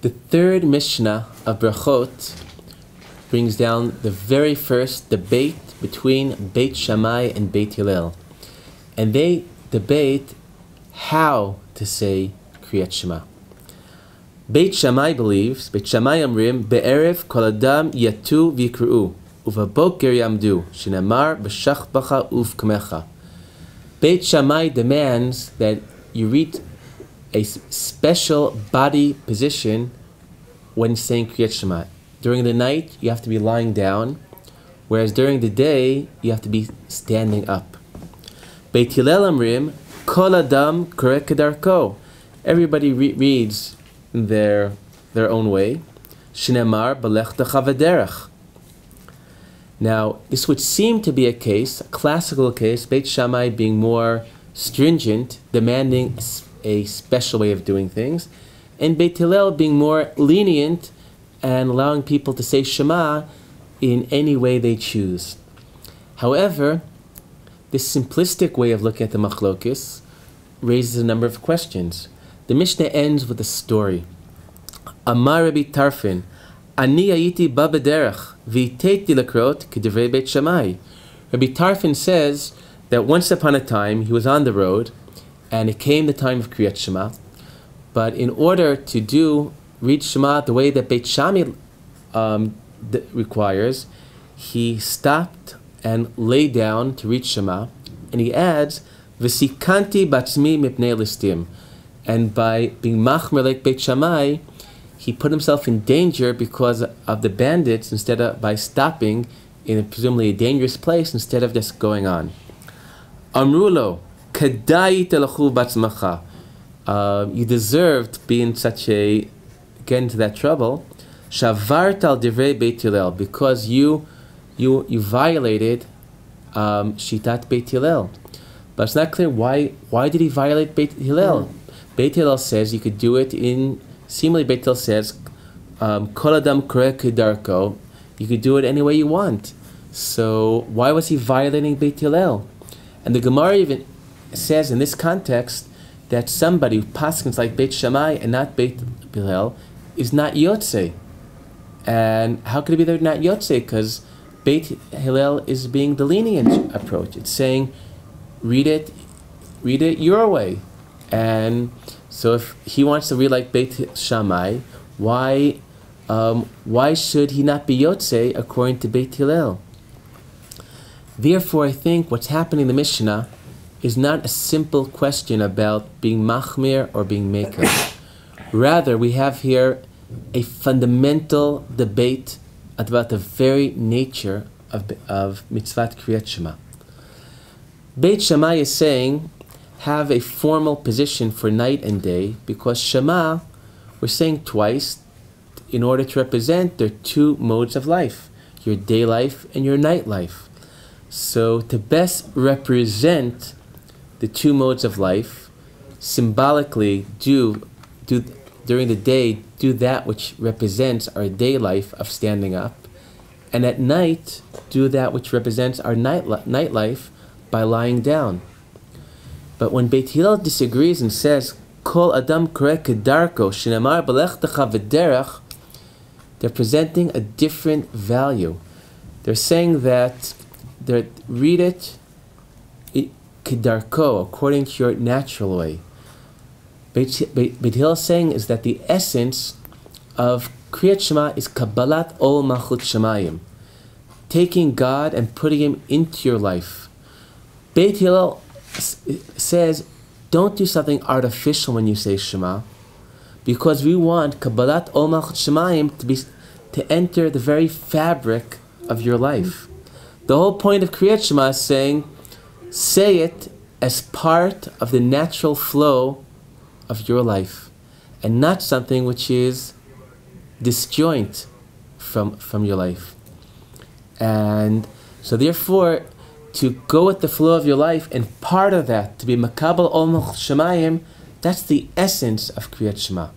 The third Mishnah of Brachot brings down the very first debate between Beit Shammai and Beit Hillel. And they debate how to say Kriyat Shema. Beit Shammai believes, Beit Shammai Amrim, Be'erev kol adam yatu v'yikru'u, uvaboker yamdu, shenamar b'shachbacha uvkmecha. Beit Shammai demands that you read a special body position when saying Kriyat Shema. During the night, you have to be lying down, whereas during the day, you have to be standing up. Beit Hillel Amrim, Kol Adam Koreh Kedarko. Everybody reads their own way. Shneimar B'lechtecha v'derech. Now, this would seem to be a case, a classical case, Beit Shammai being more stringent, demanding a special way of doing things, and Beit Hillel being more lenient and allowing people to say Shema in any way they choose. However, this simplistic way of looking at the machlokes raises a number of questions. The Mishnah ends with a story. Amar Rabbi Tarfin, Ani ayiti ba b'derech v'iteiti lakrot k'divrei Beit Shammai. Rabbi Tarfin says that once upon a time he was on the road and it came the time of Kriyat Shema, but in order to read Shema the way that Beit Shammai requires, he stopped and lay down to read Shema, and he adds, V'sikanti batzmi mipnei listim. And by being machmer like Beit Shammai, he put himself in danger because of the bandits, instead of by stopping in presumably a dangerous place instead of just going on. Amrulo, kadai telachu batzmacha. You deserve to be in such get into that trouble. Shavart al divrei Beit Hillel, because you violated Shitat Beit Hillel. But it's not clear why did he violate Beit Hillel? Beit Hillel says you could do it seemingly Beit Hillel says, Kol Adam Koreh Kedarko, you could do it any way you want. So why was he violating Beit Hillel? And the Gemara even says in this context that somebody who paskins like Beit Shammai and not Beit Hillel is not Yotzei. And how could it be they're not Yotzei? Because Beit Hillel is being the lenient approach. It's saying, read it your way. And so if he wants to read like Beit Shammai, why should he not be Yotzei according to Beit Hillel? Therefore, I think what's happening in the Mishnah is not a simple question about being machmir or being maker. Rather, we have here a fundamental debate about the very nature of mitzvat Kriyat Shema. Beit Shammai is saying, have a formal position for night and day, because Shema, we're saying twice, in order to represent their two modes of life, your day life and your night life. So to best represent the two modes of life, symbolically do during the day, do that which represents our day life of standing up, and at night, do that which represents our night life by lying down. But when Beit Hillel disagrees and says, Kol Adam Koreh Kedarko, Shenamar B'lechtecha v'derech, they're presenting a different value. They're saying that read it Kedarko, according to your natural way. Beit Hillel is saying is that the essence of Kriyat Shema is Kabbalat Ol Malchut Shemayim, taking God and putting Him into your life. Beit Hillel says, don't do something artificial when you say Shema, because we want Kabbalat Ol Malchut Shemayim to enter the very fabric of your life. The whole point of Kriyat Shema is saying, say it as part of the natural flow of your life, and not something which is disjoint from your life. And so therefore, to go with the flow of your life, and part of that, to be Makabal Ol Malchut Shemayim, that's the essence of Kriyat Shema.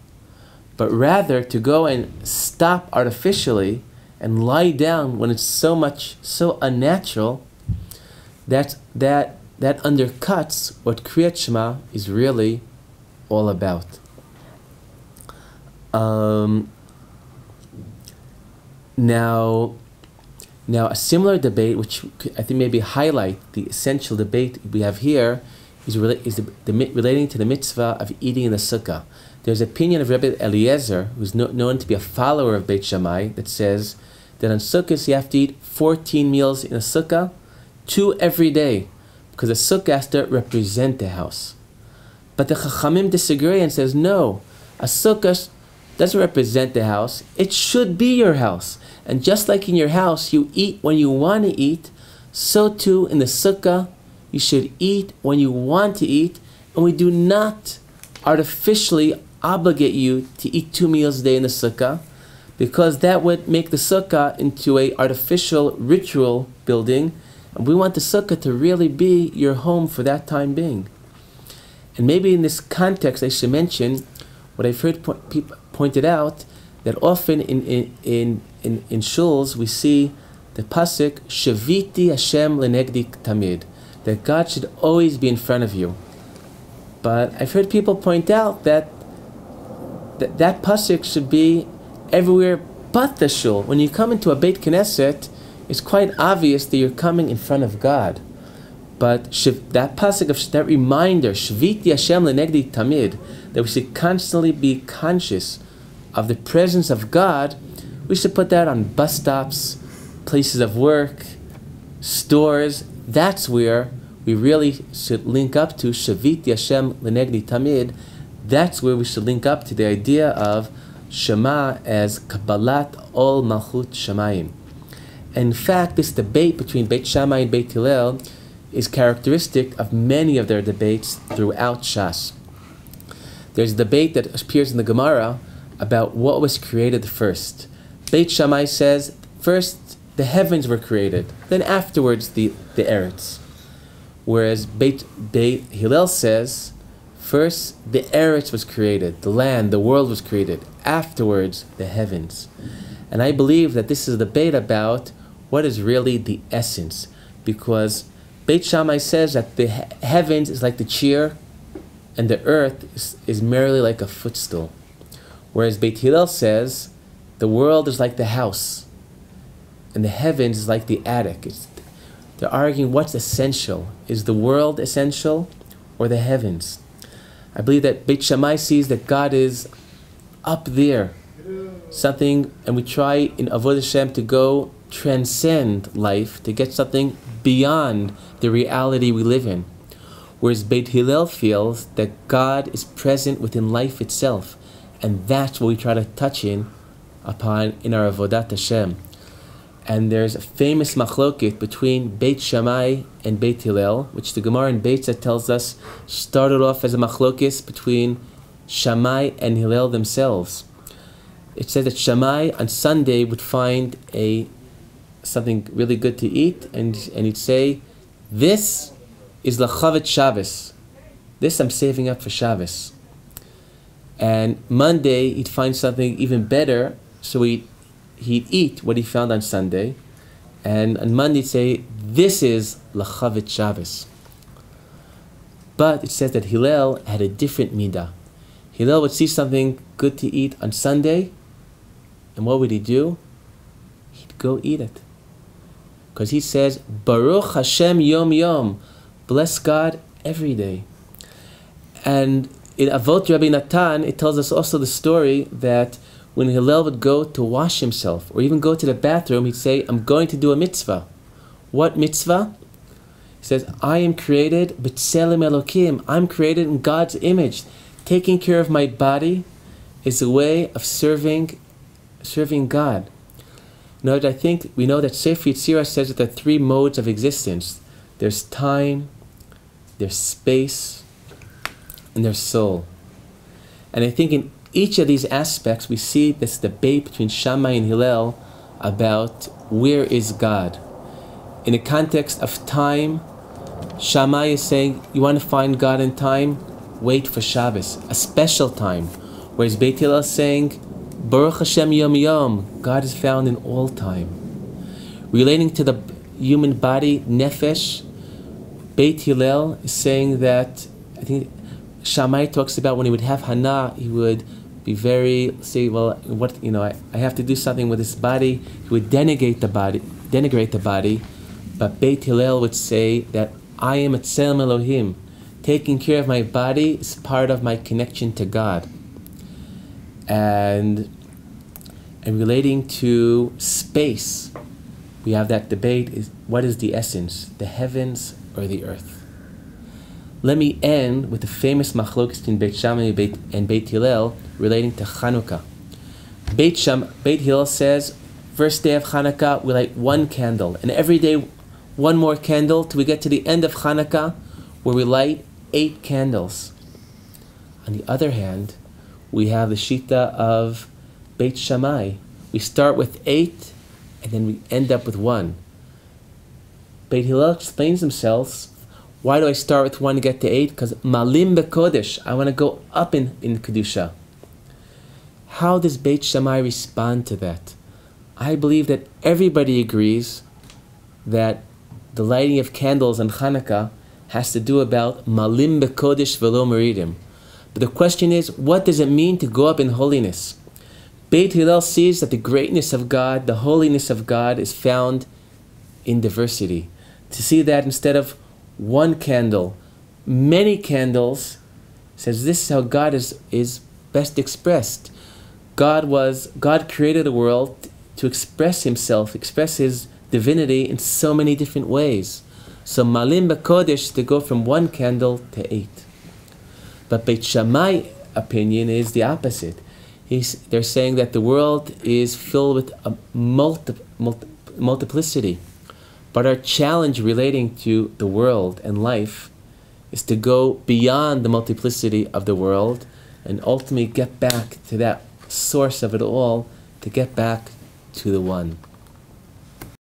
But rather, to go and stop artificially and lie down when it's so unnatural, that undercuts what Kriyat Shema is really all about. Now, a similar debate, which I think maybe highlight the essential debate we have here, is relating to the mitzvah of eating in the sukkah. There's an opinion of Rabbi Eliezer, who's known to be a follower of Beit Shammai, that says that on sukkahs you have to eat 14 meals in a sukkah, 2 every day, because a sukkah has to represent the house. But the Chachamim disagree and says, no, a sukkah doesn't represent the house. It should be your house. And just like in your house, you eat when you want to eat, so too in the sukkah, you should eat when you want to eat, and we do not artificially obligate you to eat 2 meals a day in the sukkah, because that would make the sukkah into an artificial ritual building, and we want the sukkah to really be your home for that time being. And maybe in this context, I should mention what I've heard people pointed out, that often in shuls we see the pasuk Shaviti Hashem lenegdi tamid, that God should always be in front of you. But I've heard people point out that pasuk should be everywhere but the shul. When you come into a Beit Knesset, it's quite obvious that you're coming in front of God. But that pasuk, that reminder, Shaviti Hashem lenegdi tamid, that we should constantly be conscious of the presence of God, we should put that on bus stops, places of work, stores. That's where we really should link up to Shaviti Hashem lenegdi tamid. That's where we should link up to the idea of Shema as Kabbalat Ol Malchut Shamayim. In fact, this debate between Beit Shammai and Beit Hillel is characteristic of many of their debates throughout Shas. There's a debate that appears in the Gemara about what was created first. Beit Shammai says, first the heavens were created, then afterwards the eretz. Whereas Beit Hillel says, first the eretz was created, the land, the world was created, afterwards the heavens. And I believe that this is a debate about what is really the essence, because Beit Shammai says that the heavens is like the shiur, and the earth is merely like a footstool. Whereas Beit Hillel says the world is like the house, and the heavens is like the attic. They're arguing what's essential. Is the world essential or the heavens? I believe that Beit Shammai sees that God is up there, something, and we try in Avodah Hashem to go transcend life, to get something beyond the reality we live in. Whereas Beit Hillel feels that God is present within life itself, and that's what we try to touch upon in our Avodat Hashem. And there's a famous machloket between Beit Shammai and Beit Hillel, which the Gemara in Beitza tells us started off as a machlokes between Shammai and Hillel themselves. It says that Shammai on Sunday would find something really good to eat, and he'd say, "This is lachavet Shabbos. This I'm saving up for Shabbos." And Monday he'd find something even better, so he'd eat what he found on Sunday, and on Monday he'd say, "This is lachavet Shabbos." But it says that Hillel had a different midah. Hillel would see something good to eat on Sunday, and what would he do? He'd go eat it. Because he says, Baruch Hashem Yom Yom, bless God every day. And in Avot Rabbi Natan, it tells us also the story that when Hillel would go to wash himself, or even go to the bathroom, he'd say, I'm going to do a mitzvah. What mitzvah? He says, I am created b'tselem Elokim. I'm created in God's image. Taking care of my body is a way of serving God. Now, I think we know that Sefer Yetzirah says that there are 3 modes of existence. There's time, there's space, and there's soul. And I think in each of these aspects we see this debate between Shammai and Hillel about where is God. In the context of time, Shammai is saying, you want to find God in time? Wait for Shabbos, a special time. Whereas Beit Hillel is saying, Baruch Hashem Yom Yom, God is found in all time. Relating to the human body, nefesh, Beit Hillel is saying that, I think Shammai talks about when he would have hana, he would be very, say, well, what, I have to do something with this body. He would denigrate the body, but Beit Hillel would say that I am Etzelem Elohim. Taking care of my body is part of my connection to God. And relating to space, we have that debate, is what is the essence, the heavens or the earth? Let me end with the famous machlokes between Beit Shammai and Beit Hillel relating to Chanukah. Beit Hillel says, first day of Chanukah, we light one candle, and every day one more candle till we get to the end of Chanukah, where we light 8 candles. On the other hand, we have the shita of Beit Shammai. We start with 8, and then we end up with 1. Beit Hillel explains themselves, why do I start with 1 to get to 8? Because malim bekodesh, I want to go up in Kedusha. How does Beit Shammai respond to that? I believe that everybody agrees that the lighting of candles on Chanukah has to do about malim bekodesh velo meridim. But the question is, what does it mean to go up in holiness? Beit Hillel sees that the greatness of God, the holiness of God, is found in diversity. To see that instead of 1 candle, many candles, says this is how God is best expressed. God created the world to express Himself, express His divinity in so many different ways. So malim b'kodesh, to go from 1 candle to 8. But Beit Shammai opinion is the opposite. They're saying that the world is filled with a multiplicity. But our challenge relating to the world and life is to go beyond the multiplicity of the world and ultimately get back to that source of it all, to get back to the one.